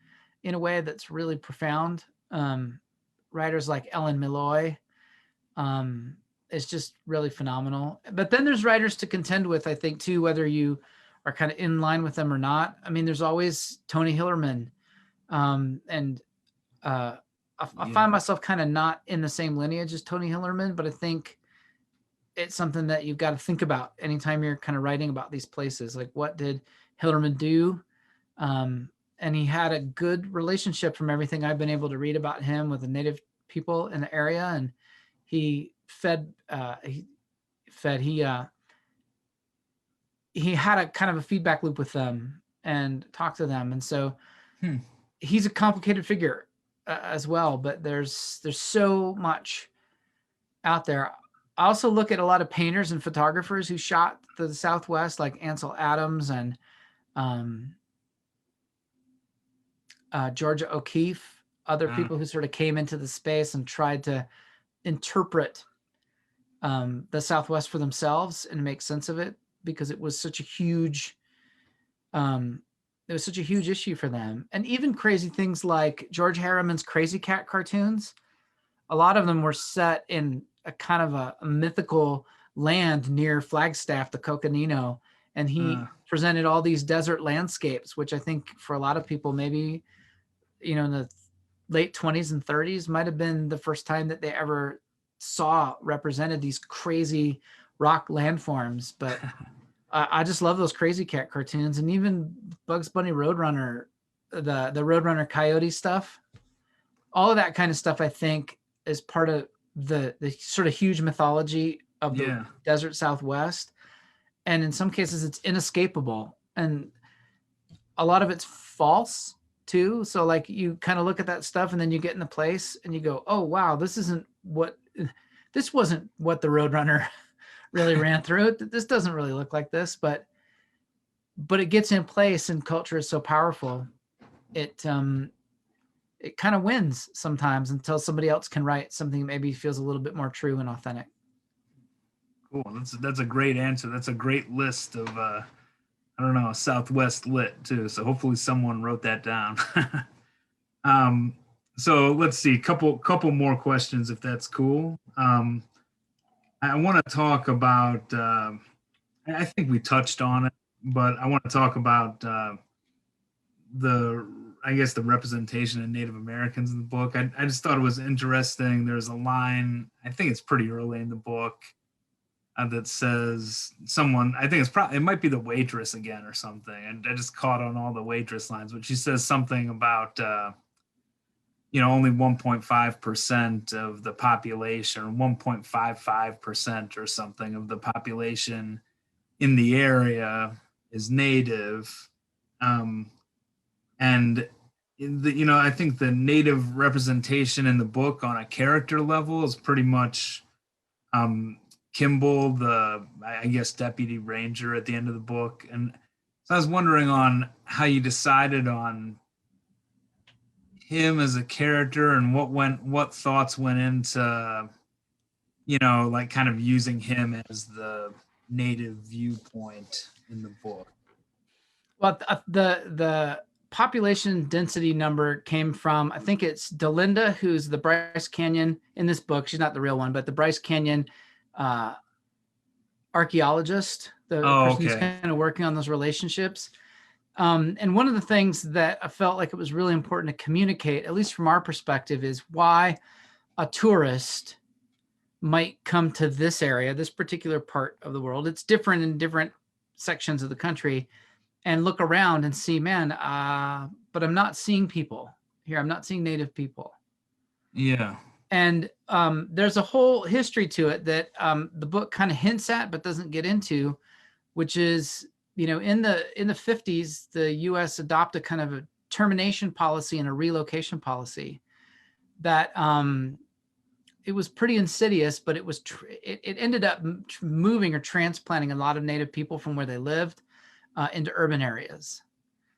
in a way that's really profound. Writers like Ellen Milloy is just really phenomenal. But then there's writers to contend with, I think, too, whether you are kind of in line with them or not. I mean, there's always Tony Hillerman. And I find myself kind of not in the same lineage as Tony Hillerman, but I think it's something that you've got to think about anytime you're kind of writing about these places. Like, what did Hillerman do? And he had a good relationship, from everything I've been able to read about him, with the Native people in the area. And he he had a kind of a feedback loop with them and talked to them. And so he's a complicated figure as well, but there's so much out there. I also look at a lot of painters and photographers who shot the Southwest, like Ansel Adams and Georgia O'Keeffe, other people who sort of came into the space and tried to interpret the Southwest for themselves and make sense of it, because it was such a huge issue for them. And even crazy things like George Harriman's Crazy Cat cartoons, a lot of them were set in a kind of a mythical land near Flagstaff, the Coconino, and he presented all these desert landscapes, which I think for a lot of people, maybe, in the late 20s and 30s, might have been the first time that they ever saw represented these crazy rock landforms. But I just love those Crazy Cat cartoons, and even Bugs Bunny Roadrunner, the Roadrunner Coyote stuff, all of that kind of stuff, I think, is part of the sort of huge mythology of the desert Southwest. And in some cases it's inescapable, and a lot of it's false too. So like, you kind of look at that stuff and then you get in the place and you go, oh wow, this wasn't what the Roadrunner really ran through. This doesn't really look like this, but it gets in place, and culture is so powerful. It kind of wins sometimes until somebody else can write something that maybe feels a little bit more true and authentic. Cool. That's a great answer. That's a great list of Southwest lit too. So hopefully someone wrote that down. So let's see, couple more questions, if that's cool. I want to talk about, I think we touched on it, but I want to talk about the representation of Native Americans in the book. I just thought it was interesting. There's a line, I think it's pretty early in the book, that says someone, I think it might be the waitress again or something. And I just caught on all the waitress lines, but she says something about, only 1.5% of the population, or 1.55% or something of the population in the area is Native. And I think the Native representation in the book on a character level is pretty much Kimball, the deputy ranger at the end of the book. And so I was wondering on how you decided on him as a character, and what thoughts went into kind of using him as the Native viewpoint in the book. Well, the population density number came from, I think it's Delinda, who's the Bryce Canyon in this book. She's not the real one, but the Bryce Canyon archaeologist, the person who's okay. kind of working on those relationships. And one of the things that I felt like it was really important to communicate, at least from our perspective, is why a tourist might come to this area, this particular part of the world. It's different in different sections of the country, and look around and see, man, but I'm not seeing people here. I'm not seeing native people. Yeah. And there's a whole history to it that the book kind of hints at, but doesn't get into, which is, in the 50s, the U.S. adopted kind of a termination policy and a relocation policy that it was pretty insidious, but it ended up moving or transplanting a lot of native people from where they lived into urban areas.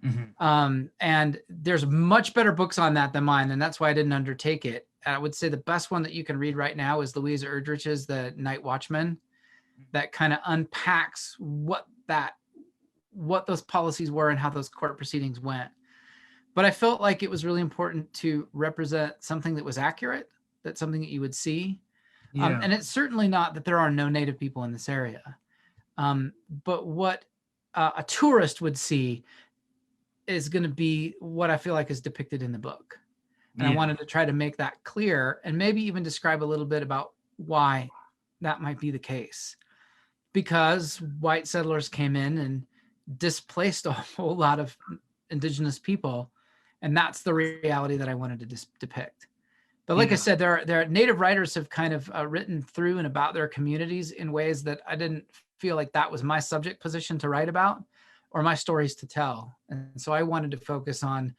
Mm-hmm. And there's much better books on that than mine, and that's why I didn't undertake it. I would say the best one that you can read right now is Louisa Erdrich's The Night Watchman, that kind of unpacks what those policies were and how those court proceedings went. But I felt like it was really important to represent something that was accurate, that's something that you would see. Yeah. And it's certainly not that there are no native people in this area. But what a tourist would see is going to be what I feel like is depicted in the book. And I wanted to try to make that clear and maybe even describe a little bit about why that might be the case. Because white settlers came in and displaced a whole lot of indigenous people. And that's the reality that I wanted to depict. But like I said, there are native writers have kind of written through and about their communities in ways that I didn't feel like that was my subject position to write about or my stories to tell. And so I wanted to focus on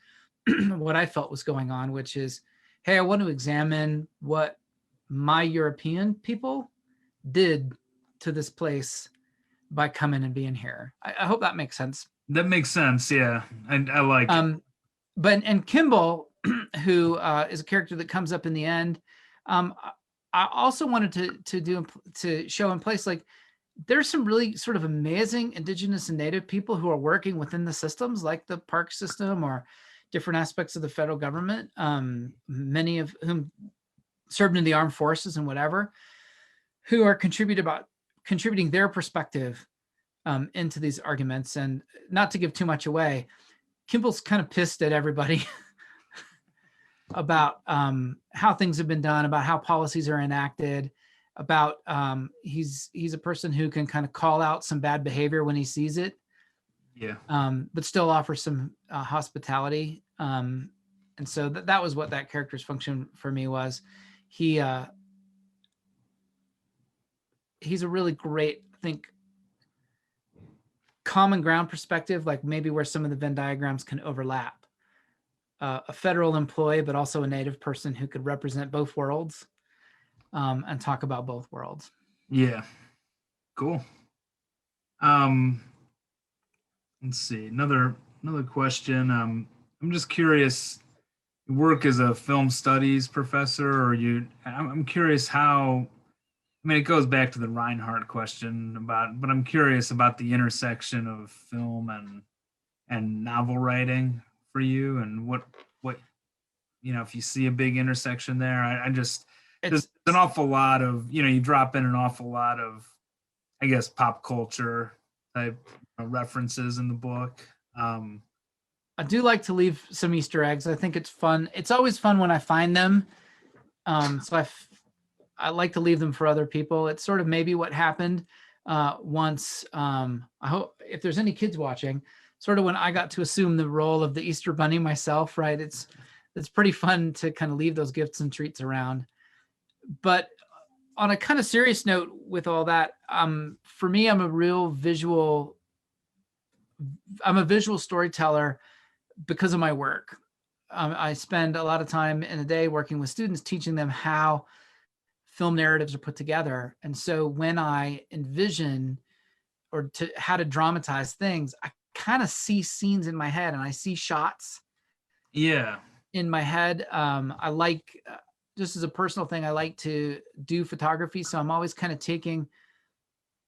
what I felt was going on, which is, hey, I want to examine what my European people did to this place by coming and being here. I hope that makes sense. That makes sense. Yeah. And I like it. And Kimball, who is a character that comes up in the end, I also wanted to show in place, like, there's some really sort of amazing indigenous and native people who are working within the systems, like the park system or different aspects of the federal government, many of whom served in the armed forces and whatever, who are contributing their perspective into these arguments. And not to give too much away, Kimball's kind of pissed at everybody about how things have been done, about how policies are enacted, about he's a person who can kind of call out some bad behavior when he sees it, but still offer some hospitality. And so that was what that character's function for me was. He's a really great, I think, common ground perspective, like maybe where some of the Venn diagrams can overlap. A federal employee, but also a native person who could represent both worlds and talk about both worlds. Yeah. Cool. Let's see. Another question. I'm just curious. You work as a film studies professor, or I'm curious how. I mean, it goes back to the Reinhardt question but I'm curious about the intersection of film and novel writing for you, and what if you see a big intersection there. There's an awful lot of, you drop in an awful lot of, I guess, pop culture type references in the book. I do like to leave some Easter eggs. I think it's fun. It's always fun when I find them. So I like to leave them for other people. It's sort of maybe what happened once. I hope if there's any kids watching, sort of when I got to assume the role of the Easter Bunny myself, right? It's pretty fun to kind of leave those gifts and treats around. But on a kind of serious note with all that, for me, I'm a visual storyteller because of my work. I spend a lot of time in a day working with students, teaching them how film narratives are put together. And so when I envision how to dramatize things, I kind of see scenes in my head and I see shots in my head. I like, just as a personal thing, I like to do photography. So I'm always kind of taking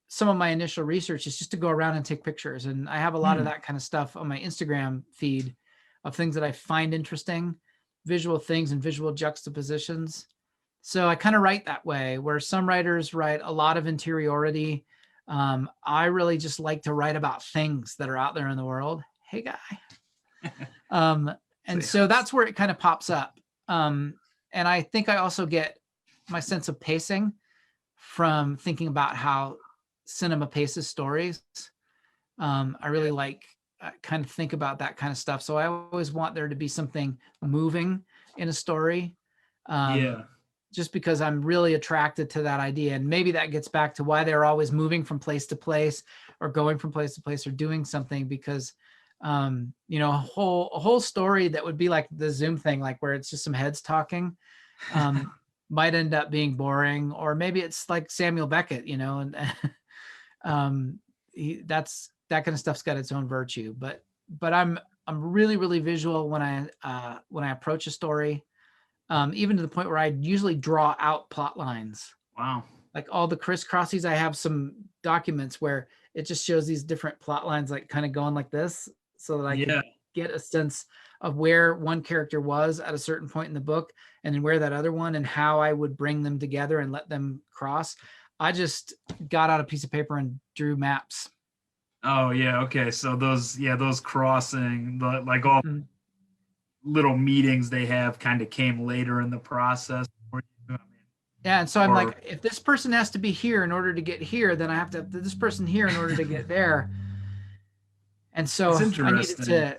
some of my initial research is just to go around and take pictures. And I have a lot of that kind of stuff on my Instagram feed. of things that I find interesting, visual things and visual juxtapositions. So I kind of write that way, where some writers write a lot of interiority. I really just like to write about things that are out there in the world. Hey, guy. And so that's where it kind of pops up. And I think I also get my sense of pacing from thinking about how cinema paces stories. I really like kind of think about that kind of stuff. So I always want there to be something moving in a story. Just because I'm really attracted to that idea. And maybe that gets back to why they're always moving from place to place or going from place to place or doing something, because you know, a whole story that would be like the Zoom thing, like where it's just some heads talking, might end up being boring. Or maybe it's like Samuel Beckett, you know, and that's that kind of stuff's got its own virtue. But I'm really visual when I approach a story. Even to the point where I usually draw out plot lines. Wow. Like all the crisscrossies, I have some documents where it just shows these different plot lines, like kind of going like this, so that I can get a sense of where one character was at a certain point in the book, and then where that other one, and how I would bring them together and let them cross. I just got out a piece of paper and drew maps. Oh yeah. Okay. So those crossing, like all little meetings they have kind of came later in the process. Yeah, and so I'm like, if this person has to be here in order to get here, then I have to have this person here in order to get there. And so I needed to,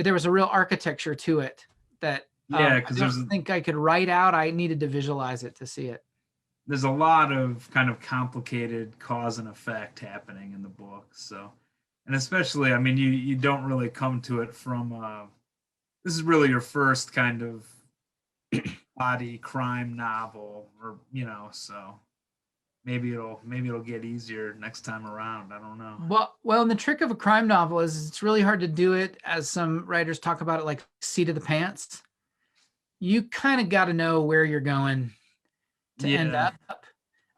there was a real architecture to it that I don't think I could write out. I needed to visualize it to see it. There's a lot of kind of complicated cause and effect happening in the book. So, and especially, I mean, you don't really come to it from, this is really your first kind of body crime novel, or, you know, so maybe it'll get easier next time around. I don't know. Well, and the trick of a crime novel is it's really hard to do it, as some writers talk about it, like seat of the pants. You kind of got to know where you're going to end up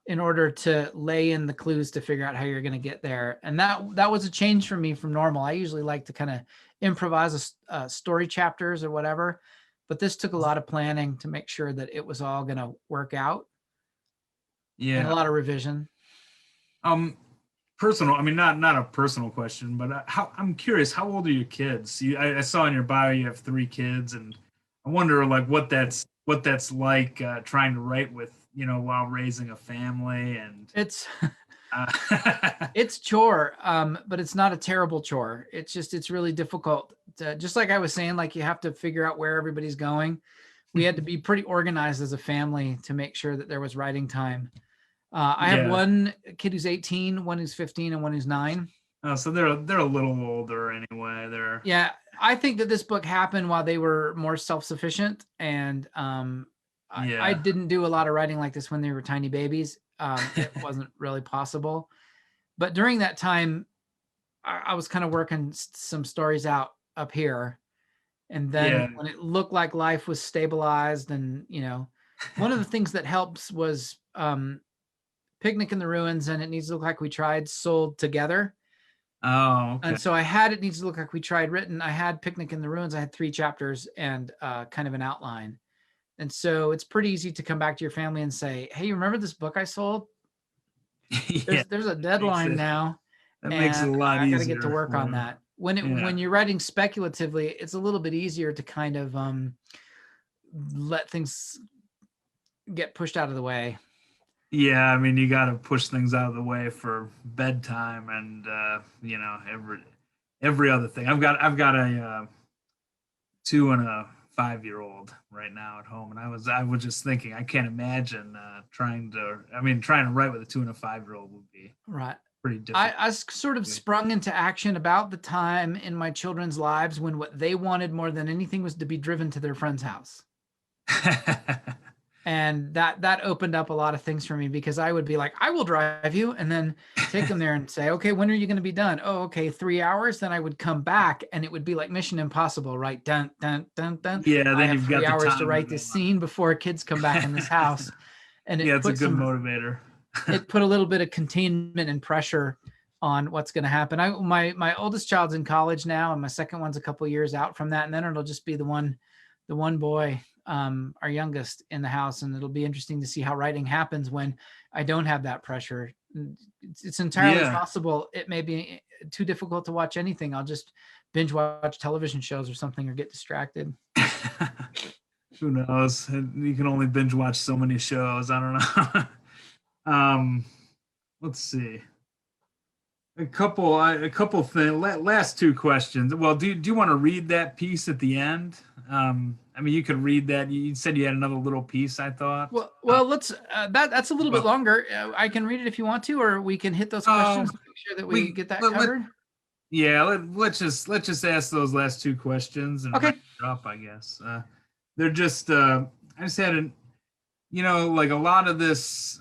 in order to lay in the clues to figure out how you're going to get there. And that was a change for me from normal. I usually like to kind of improvise story chapters or whatever, but this took a lot of planning to make sure that it was all going to work out. And a lot of revision. Personal, I mean, not a personal question, but I'm curious, how old are your kids? I saw in your bio you have 3 kids, and I wonder like what that's like trying to write with, you know, while raising a family. And it's it's chore, but it's not a terrible chore. It's really difficult to, just like I was saying, like you have to figure out where everybody's going. We had to be pretty organized as a family to make sure that there was writing time. I have one kid who's 18, one who's 15, and one who's 9. Oh, so they're a little older anyway. I think that this book happened while they were more self-sufficient, and I didn't do a lot of writing like this when they were tiny babies. It wasn't really possible. But during that time, I was kind of working some stories out up here. And then when it looked like life was stabilized, and, you know, one of the things that helps was Picnic in the Ruins and It Needs to Look Like We Tried sold together. Oh, okay. And so I had It Needs to Look Like We Tried written. I had Picnic in the Ruins. I had 3 chapters and kind of an outline. And so it's pretty easy to come back to your family and say, hey, you remember this book I sold? There's a deadline now. That makes it a lot easier. I got to get to work on that. When you're writing speculatively, it's a little bit easier to kind of let things get pushed out of the way. Yeah, I mean, you got to push things out of the way for bedtime and you know, every other thing. I've got a 2 and a 5-year-old right now at home, and I was just thinking, I can't imagine trying to write with a 2 and a 5-year-old would be right. Pretty difficult. I sort of sprung into action about the time in my children's lives when what they wanted more than anything was to be driven to their friend's house. And that opened up a lot of things for me, because I would be like, I will drive you, and then take them there and say, okay, when are you going to be done? Oh, okay, 3 hours. Then I would come back, and it would be like Mission Impossible, right? Dun, dun, dun, dun. Yeah, then I have you've 3 got the hours time to write this scene before kids come back in this house. And it's a good motivator. It put a little bit of containment and pressure on what's going to happen. My oldest child's in college now, and my second one's a couple years out from that, and then it'll just be the one boy, our youngest, in the house, and it'll be interesting to see how writing happens when I don't have that pressure. It's entirely possible it may be too difficult to watch anything. I'll just binge watch television shows or something, or get distracted. Who knows? You can only binge watch so many shows. I don't know. Let's see. A couple things. Last two questions. Well, do you want to read that piece at the end? I mean, you could read that. You said you had another little pice, I thought. Well, let's. That's a little bit longer. I can read it if you want to, or we can hit those questions. Make sure that we get that covered. Let's just ask those last two questions and wrap it up, I guess. They're just. I just had like a lot of this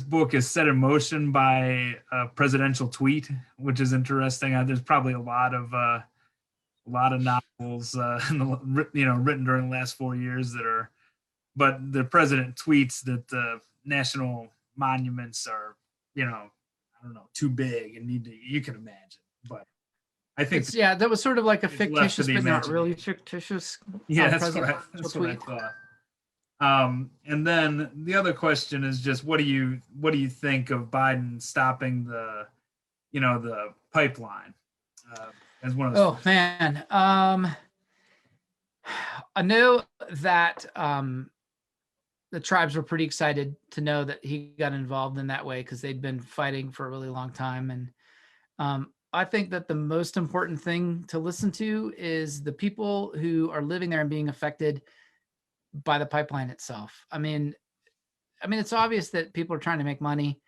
book is set in motion by a presidential tweet, which is interesting. There's probably a lot of novels, written during the last 4 years but the president tweets that the national monuments are, I don't know, too big and you can imagine. But I think that was sort of like a fictitious, but not really fictitious. Yeah, that's what I thought. And then the other question is just what do you think of Biden stopping the pipeline as one of those? Oh man, I know that the tribes were pretty excited to know that he got involved in that way, because they'd been fighting for a really long time. And I think that the most important thing to listen to is the people who are living there and being affected by the pipeline itself. I mean, it's obvious that people are trying to make money,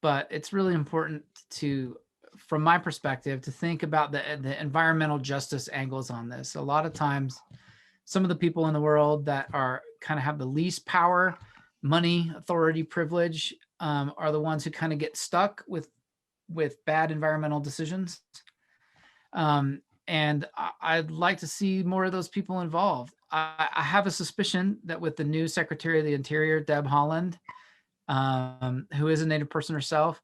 but it's really important to, from my perspective, to think about the environmental justice angles on this. A lot of times, some of the people in the world that are kind of have the least power, money, authority, privilege, are the ones who kind of get stuck with bad environmental decisions. And I'd like to see more of those people involved. I have a suspicion that with the new Secretary of the Interior, Deb Haaland, who is a Native person herself,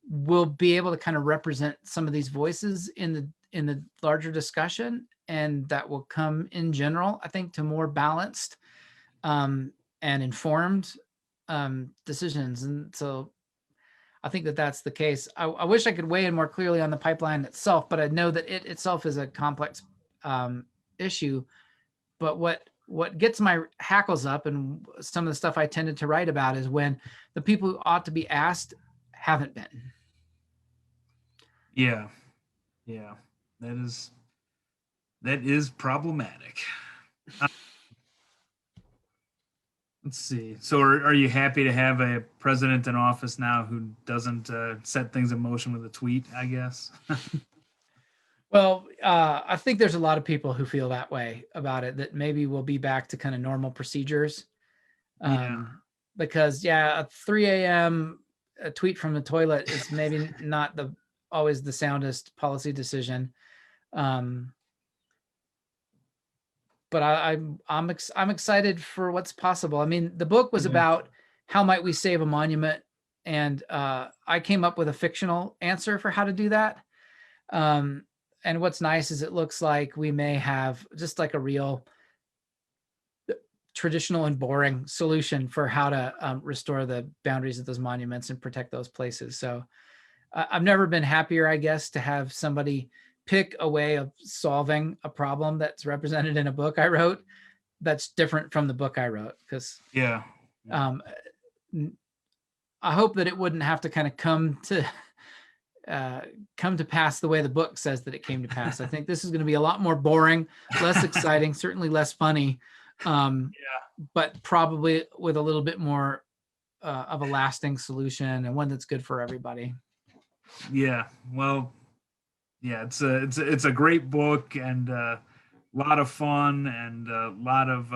will be able to kind of represent some of these voices in the larger discussion, and that will come in general, I think, to more balanced and informed decisions. And so I think that that's the case. I wish I could weigh in more clearly on the pipeline itself, but I know that it itself is a complex issue. But what gets my hackles up, and some of the stuff I tended to write about, is when the people who ought to be asked haven't been. Yeah. That is problematic. Let's see. So are you happy to have a president in office now who doesn't set things in motion with a tweet, I guess? Well, I think there's a lot of people who feel that way about it, that maybe we'll be back to kind of normal procedures. Because at 3 a.m. a tweet from the toilet is maybe not always the soundest policy decision. But I'm excited for what's possible. I mean, the book was about how might we save a monument, and I came up with a fictional answer for how to do that. And what's nice is it looks like we may have just like a real traditional and boring solution for how to restore the boundaries of those monuments and protect those places. So I've never been happier, I guess, to have somebody pick a way of solving a problem that's represented in a book I wrote that's different from the book I wrote. Because I hope that it wouldn't have to kind of come to pass the way the book says that it came to pass. I think this is going to be a lot more boring, less exciting, certainly less funny, but probably with a little bit more of a lasting solution, and one that's good for everybody. Yeah, well, it's a great book, and a lot of fun, and a lot of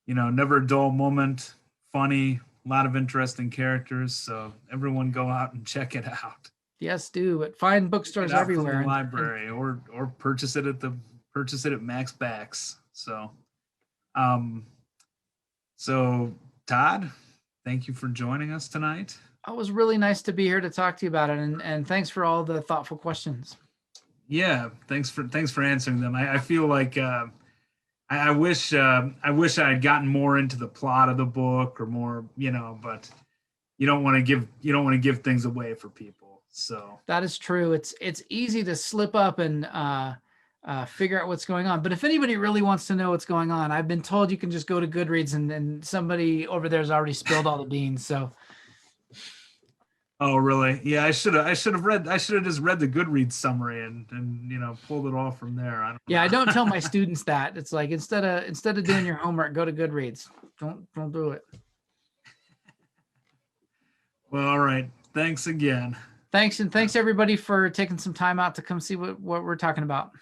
never a dull moment, funny, a lot of interesting characters. So everyone go out and check it out. Yes, do. But find bookstores everywhere. From the library, or purchase it at Max Backs. So, so Todd, thank you for joining us tonight. It was really nice to be here to talk to you about it, and thanks for all the thoughtful questions. Yeah, thanks for answering them. I feel like I wish I had gotten more into the plot of the book or more, but you don't want to give things away for people. So that is true. It's easy to slip up and figure out what's going on. But if anybody really wants to know what's going on, I've been told you can just go to Goodreads and somebody over there has already spilled all the beans. So. Oh really? Yeah, I should have just read the Goodreads summary and pulled it all from there. I don't tell my students that. It's like instead of doing your homework, go to Goodreads. Don't do it. Well, all right. Thanks again. Thanks everybody for taking some time out to come see what we're talking about.